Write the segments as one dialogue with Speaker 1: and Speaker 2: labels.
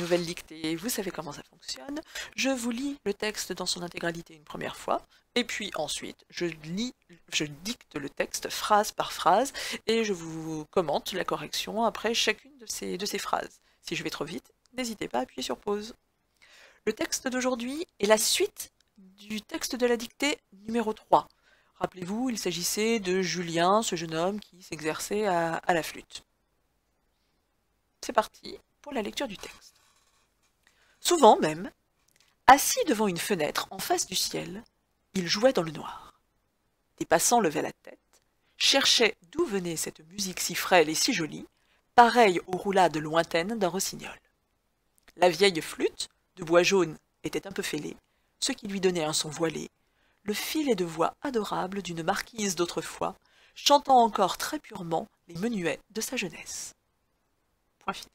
Speaker 1: nouvelle dictée, vous savez comment ça fonctionne. Je vous lis le texte dans son intégralité une première fois, et puis ensuite, je dicte le texte phrase par phrase, et je vous commente la correction après chacune de ces phrases. Si je vais trop vite, n'hésitez pas à appuyer sur pause. Le texte d'aujourd'hui est la suite du texte de la dictée numéro 3. Rappelez-vous, il s'agissait de Julien, ce jeune homme qui s'exerçait à la flûte. C'est parti pour la lecture du texte. Souvent même, assis devant une fenêtre en face du ciel, il jouait dans le noir. Des passants levaient la tête, cherchaient d'où venait cette musique si frêle et si jolie, pareille aux roulades lointaines d'un rossignol. La vieille flûte, de bois jaune, était un peu fêlée, ce qui lui donnait un son voilé, le filet de voix adorable d'une marquise d'autrefois, chantant encore très purement les menuets de sa jeunesse. Point final.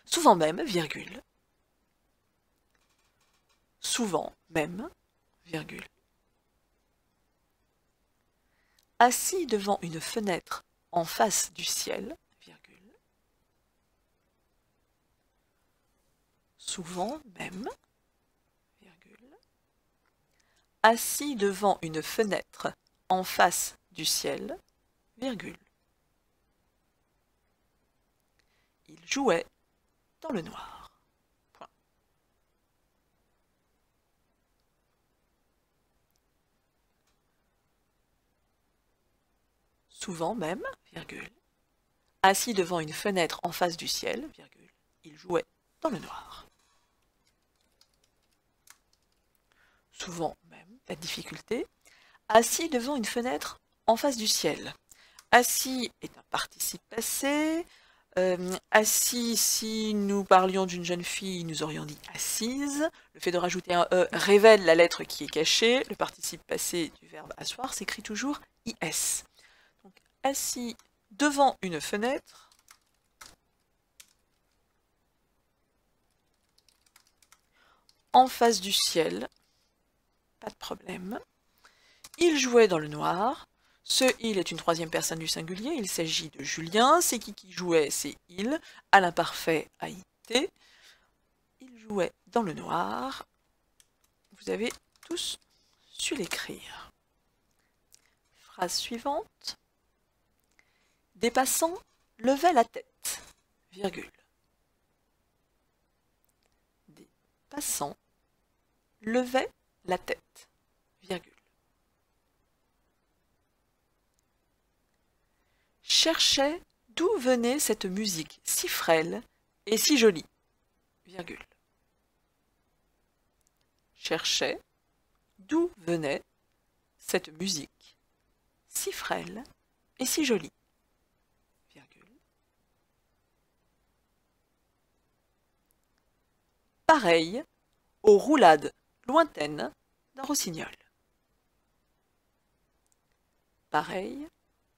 Speaker 1: Souvent même, virgule. Souvent même, virgule. Assis devant une fenêtre en face du ciel, virgule. Souvent même, virgule. Assis devant une fenêtre en face du ciel, virgule. Il jouait dans le noir. Point. Souvent même, virgule. Assis devant une fenêtre en face du ciel, virgule. Il jouait dans le noir. Souvent même, la difficulté. Assis devant une fenêtre en face du ciel. Assis est un participe passé. Assis, si nous parlions d'une jeune fille, nous aurions dit assise. Le fait de rajouter un E révèle la lettre qui est cachée. Le participe passé du verbe asseoir s'écrit toujours IS. Donc, assis devant une fenêtre. En face du ciel. Pas de problème. Il jouait dans le noir. Ce « il » est une troisième personne du singulier, il s'agit de Julien. C'est qui jouait? C'est il. À l'imparfait, a été. Il jouait dans le noir. Vous avez tous su l'écrire. Phrase suivante. Des passants levaient la tête, virgule. Des passants levaient la tête, virgule. Cherchait d'où venait cette musique si frêle et si jolie, virgule. Cherchait d'où venait cette musique si frêle et si jolie, virgule. Pareil aux roulades lointaines d'un rossignol. Pareil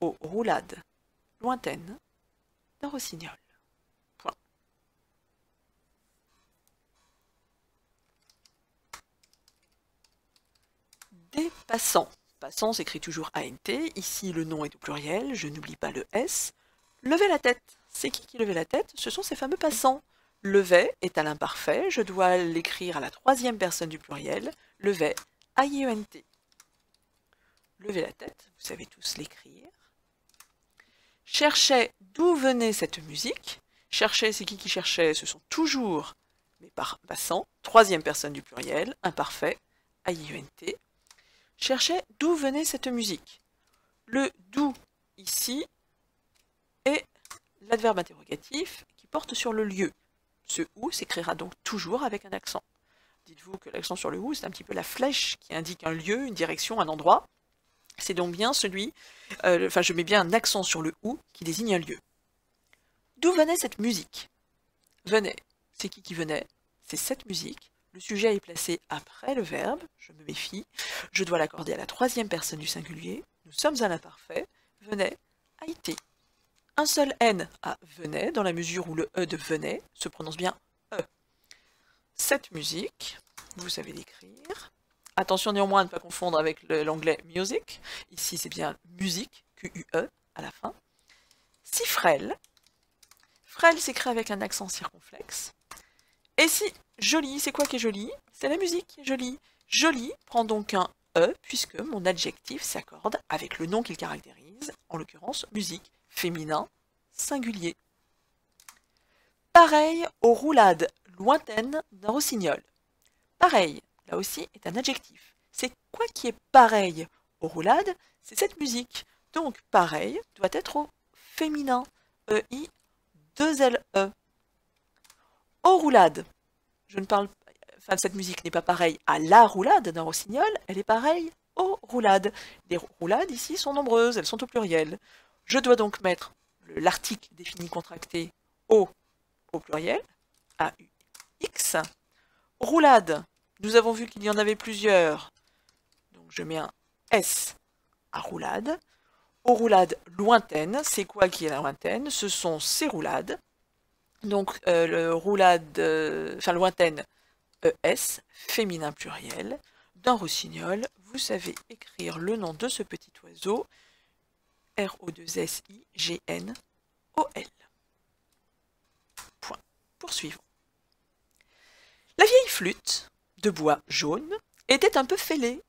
Speaker 1: aux roulades lointaine d'un rossignol. Point. Des passants. Passant s'écrit toujours ANT. Ici, le nom est au pluriel. Je n'oublie pas le S. Levez la tête. C'est qui levait la tête? Ce sont ces fameux passants. Levait est à l'imparfait. Je dois l'écrire à la troisième personne du pluriel. Levait, AIENT. Levez la tête. Vous savez tous l'écrire. Cherchait d'où venait cette musique. Cherchait, c'est qui cherchait? Ce sont toujours mes passants. Troisième personne du pluriel, imparfait, AIENT. Cherchait d'où venait cette musique. Le d'où ici est l'adverbe interrogatif qui porte sur le lieu. Ce où s'écrira donc toujours avec un accent. Dites-vous que l'accent sur le où, c'est un petit peu la flèche qui indique un lieu, une direction, un endroit. C'est donc bien celui, je mets bien un accent sur le « ou » qui désigne un lieu. D'où venait cette musique? Venait, c'est qui venait? C'est cette musique. Le sujet est placé après le verbe, je me méfie. Je dois l'accorder à la troisième personne du singulier. Nous sommes à l'imparfait. Venait, a été. Un seul N à venait, dans la mesure où le E de venait se prononce bien E. Cette musique, vous savez l'écrire, Attention néanmoins à ne pas confondre avec l'anglais music. Ici, c'est bien musique, Q-U-E, à la fin. Si frêle. Frêle s'écrit avec un accent circonflexe. Et si joli, c'est quoi qui est joli? C'est la musique qui est jolie. Joli prend donc un E, puisque mon adjectif s'accorde avec le nom qu'il caractérise, en l'occurrence musique, féminin, singulier. Pareil aux roulades lointaines d'un rossignol. Pareil, là aussi, est un adjectif. C'est quoi qui est pareil aux roulades? C'est cette musique. Donc, pareil doit être au féminin. E-I, 2-L-E. Aux roulades. Je ne parle pas, enfin, cette musique n'est pas pareille à la roulade d'un rossignol, elle est pareille aux roulades. Les roulades ici sont nombreuses, elles sont au pluriel. Je dois donc mettre l'article défini contracté au pluriel, A-U-X. Roulade, nous avons vu qu'il y en avait plusieurs, donc je mets un S à roulade. Aux roulades lointaines, c'est quoi qui est la lointaine? Ce sont ces roulades. Donc le roulade, lointaine, ES, féminin pluriel, d'un rossignol. Vous savez écrire le nom de ce petit oiseau, R-O-2-S-I-G-N-O-L. Point. Poursuivons. La vieille flûte de bois jaune était un peu fêlée,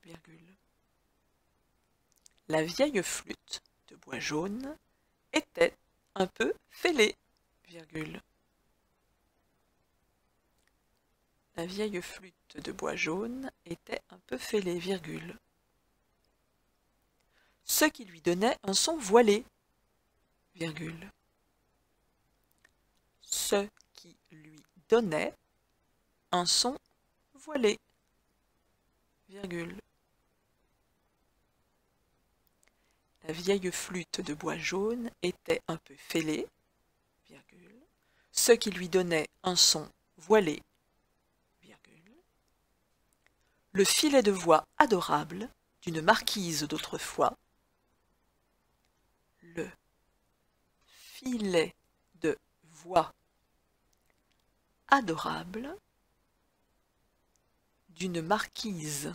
Speaker 1: virgule. La vieille flûte de bois jaune était un peu fêlée, virgule. La vieille flûte de bois jaune était un peu fêlée, virgule. Ce qui lui donnait un son voilé, virgule. Ce qui lui donnait un son voilé, virgule. La vieille flûte de bois jaune était un peu fêlée, virgule. Ce qui lui donnait un son voilé, virgule. Le filet de voix adorable d'une marquise d'autrefois. Le filet de voix adorable d'une marquise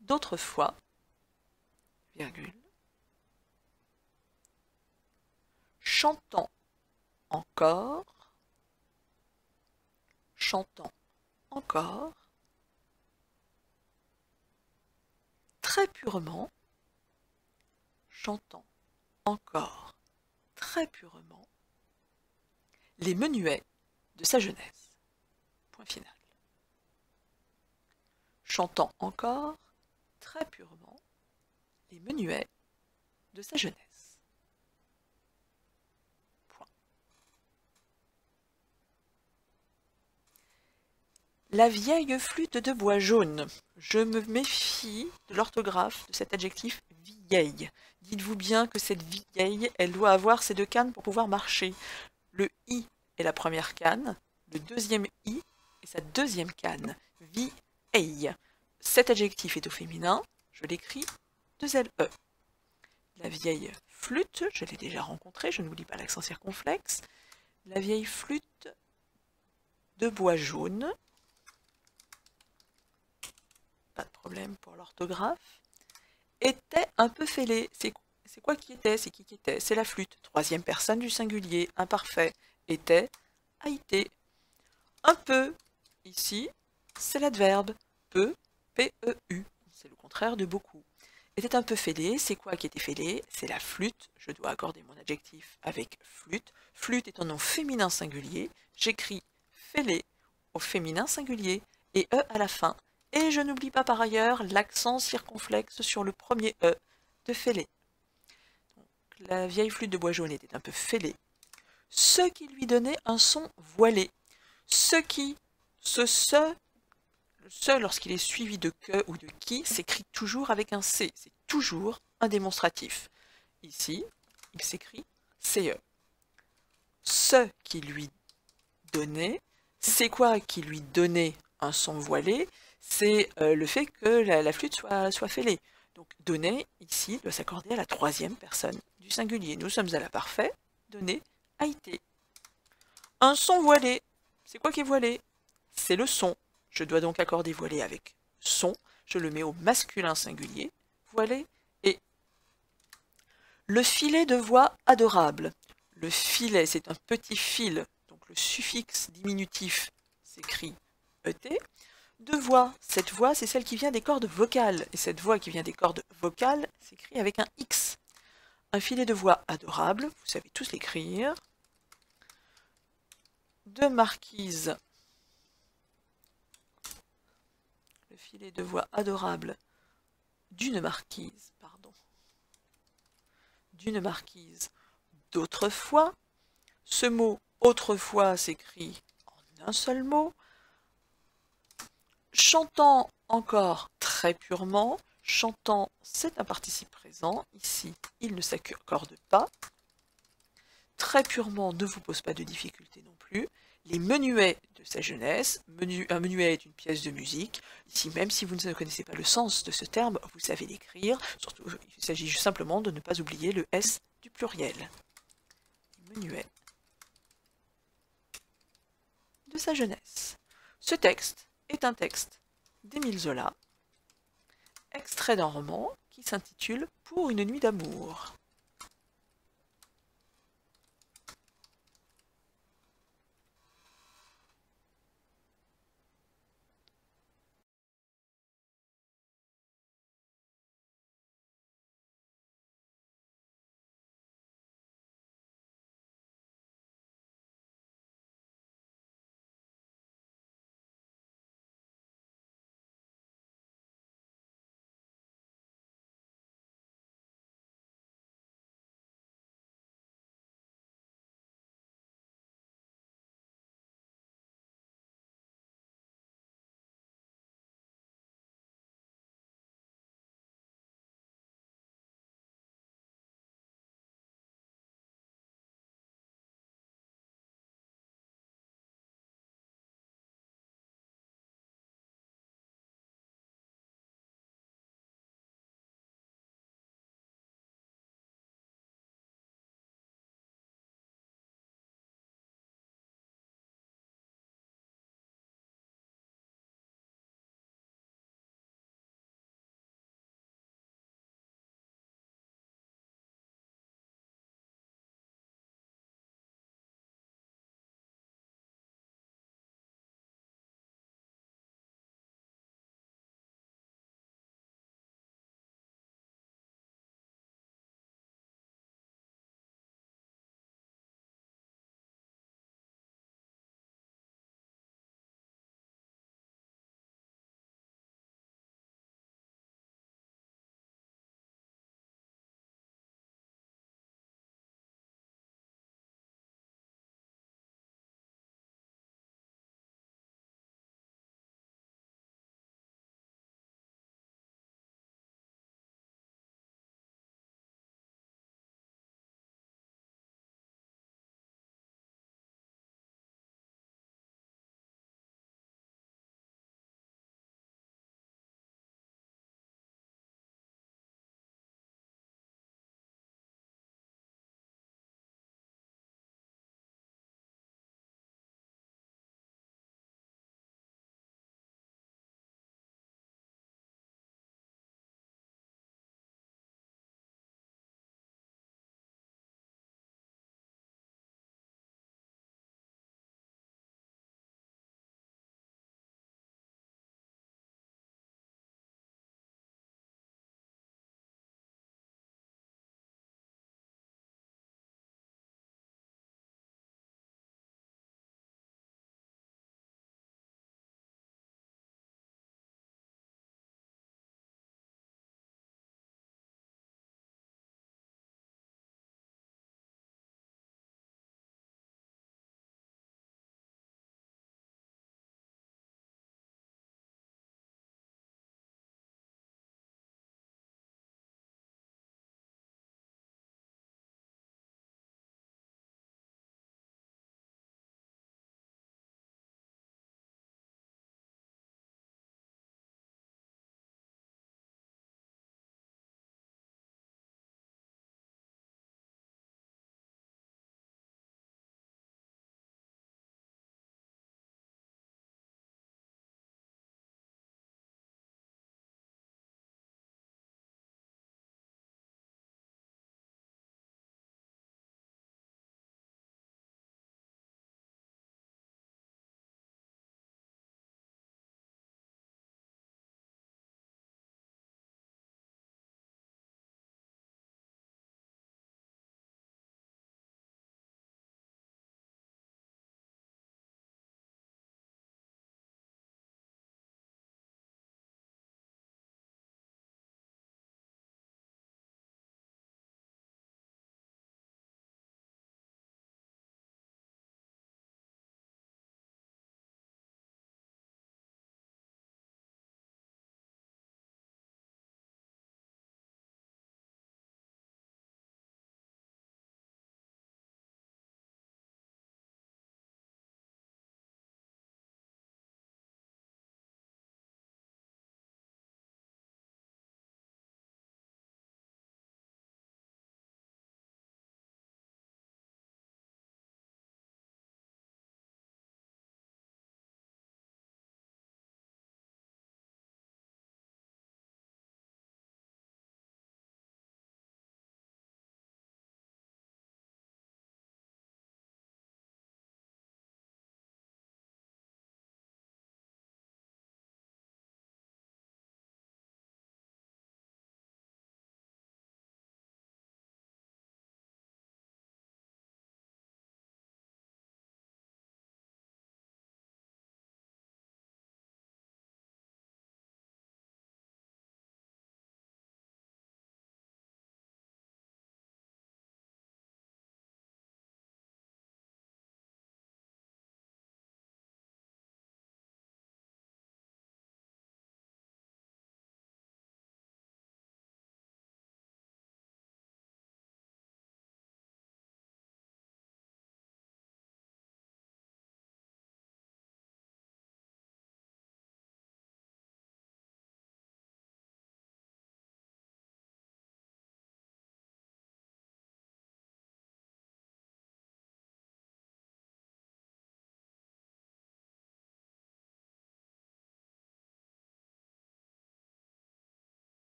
Speaker 1: d'autrefois, virgule. Chantant encore, très purement, chantant encore très purement les menuets de sa jeunesse. Point final. Chantant encore très purement les menuets de sa jeunesse. Point. La vieille flûte de bois jaune. Je me méfie de l'orthographe de cet adjectif vieille. Dites-vous bien que cette vieille, elle doit avoir ces deux cannes pour pouvoir marcher. Le i est la première canne, le deuxième i est sa deuxième canne. Vieille. Cet adjectif est au féminin, je l'écris 2-L-E. La vieille flûte, je l'ai déjà rencontrée, je n'oublie pas l'accent circonflexe. La vieille flûte de bois jaune. Pas de problème pour l'orthographe. Était un peu fêlée. C'est quoi qui était? C'est qui était? C'est la flûte. Troisième personne du singulier, imparfait. Était, a été. Un peu, ici, c'est l'adverbe. Peu, P-E-U. C'est le contraire de beaucoup. Était un peu fêlé. C'est quoi qui était fêlé? C'est la flûte. Je dois accorder mon adjectif avec flûte. Flûte est un nom féminin singulier. J'écris fêlé au féminin singulier et E à la fin. Et je n'oublie pas par ailleurs l'accent circonflexe sur le premier E de fêlé. Donc, la vieille flûte de bois jaune était un peu fêlée. Ce qui lui donnait un son voilé. Ce, lorsqu'il est suivi de que ou de qui, s'écrit toujours avec un C. C'est toujours un démonstratif. Ici, il s'écrit CE. Ce qui lui donnait, c'est quoi qui lui donnait un son voilé? C'est le fait que la flûte soit fêlée. Donc donner, ici, doit s'accorder à la troisième personne du singulier. Nous sommes à la parfait, donner, a été. Un son voilé. C'est quoi qui est voilé? C'est le son. Je dois donc accorder voilé avec son, je le mets au masculin singulier, voilà, et le filet de voix adorable. Le filet, c'est un petit fil, donc le suffixe diminutif s'écrit ET. De voix, cette voix, c'est celle qui vient des cordes vocales, et cette voix qui vient des cordes vocales s'écrit avec un X. Un filet de voix adorable, vous savez tous l'écrire. De marquise, le filet de voix adorable d'une marquise, pardon, d'une marquise d'autrefois. Ce mot autrefois s'écrit en un seul mot. Chantant encore très purement, chantant c'est un participe présent, ici il ne s'accorde pas. Très purement ne vous pose pas de difficulté non plus. Les menuets de sa jeunesse, un menuet est une pièce de musique. Ici, même si vous ne connaissez pas le sens de ce terme, vous savez l'écrire. Surtout, il s'agit simplement de ne pas oublier le S du pluriel. Menuet de sa jeunesse. Ce texte est un texte d'Émile Zola, extrait d'un roman qui s'intitule « Pour une nuit d'amour ».